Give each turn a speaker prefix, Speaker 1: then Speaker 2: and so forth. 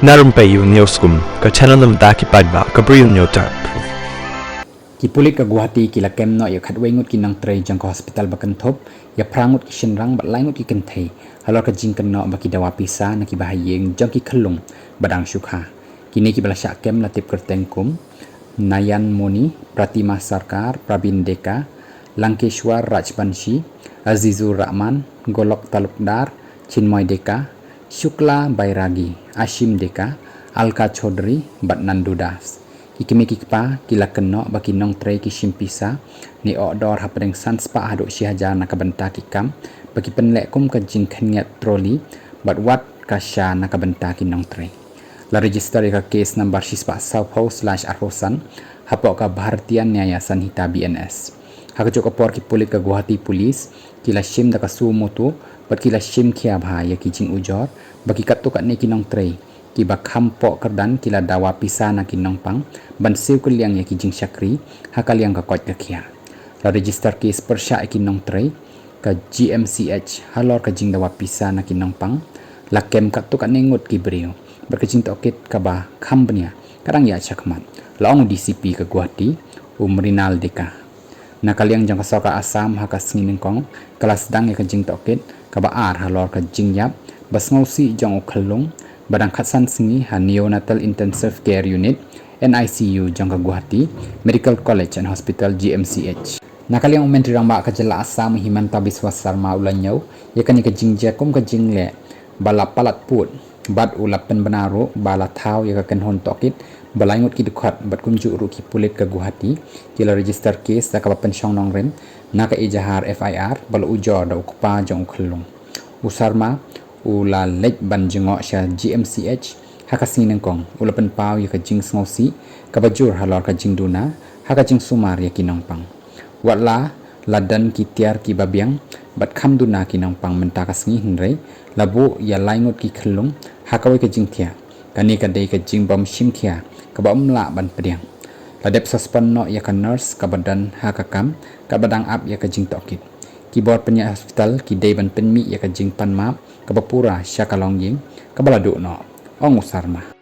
Speaker 1: Na Rympei U ke channel nabynta ki paidbah ke Bri U Hynñiewtrep.
Speaker 2: Ki pulit ke Guwahati ki lakem no ya khatwei ngut ki nongtrei jong ke hospital bakan thop ya prangut ki shinrang bat lai ngut ki kenthei halor ke jing kenno baki dawa pisa na ki bahayeng jong ki khelung badang syukha kini ki balasyak kem latip kyrteng kum nayan moni pratima sarkar prabin deka langkeshwar rajbanshi azizur rahman golok talukdar chinmoy deka shukla bairagi ashim deka alka chaudhary batnandu das Ikimi kikpa kila kenno baki nongtrei ki shimpisa ni odor hapadeng sanspa haduk syihajar nakabenta kikam baki penlek kum ke jing khenget troli bat wat kasha nakabenta ki nongtrei la register ka case number sispa sauphau/arhosan hapok ka Bharatian Nyaya Sanhita BNS hakajuk kapor ki pulit ke Guwahati Police kila shim da kasu moto bat kila shim khia bha ya ki jing ujor baki katuk ne ki nongtrei ki bakham pok kerdan kila dawa pisa na kinongpang ban siu keliang ya kijing syakri hakaliang ka kot kakhia la register case persya kinongtrei ka GMCH halor ka jing dawa pisa na kinongpang la kem katuk ngut ki Bri U berkejing tokit ka ba khambnya kadang ya chakmat laong DCP ke Guwahati umrinal deka nakaliang jang kasoka asam hakas nginengkong kelas dang ya kejing tokit ka ba ar halor ka jing yap basngausi jong ukhalung Badang Khatsan singi ha Neonatal Intensive Care Unit NICU jong ke Guwahati Medical College and Hospital GMCH. Nakaliang menteri rang ba ka jela asam Himanta Biswa Sarma ulanyau yakani ka jingja kum ka jingle bala palat put bad ulapen benaro bala thau ya ka kenhon tokit balaingut ki dukhat bat kumju ru ki pulit ke Guwahati kila register case da ka pensyong nongrem naka ijahar FIR bal ujor da ukpa jong khlung usarma ula lek ban jengok sya GMCH hakasi nengkong ula pen pau ya ka jing sngosi ka bajur halor ka jing duna haka jing sumar ya kinongpang watla ladan ki tiar ki babiang bat kham duna kinongpang menta ka sngi hinrei labu ya laingut ki khlung hakawi ka jing thia kani ka dei ka jing bom shim thia ka ba umla ban pediang ladep sospan no ya ka nurse ka badan hakakam ka badang ap ya ka jing tokit keyboard penyak hospital ki dei ban penmi ya ka jing pan map kabapura syaka longiing kabaladu no ong usarma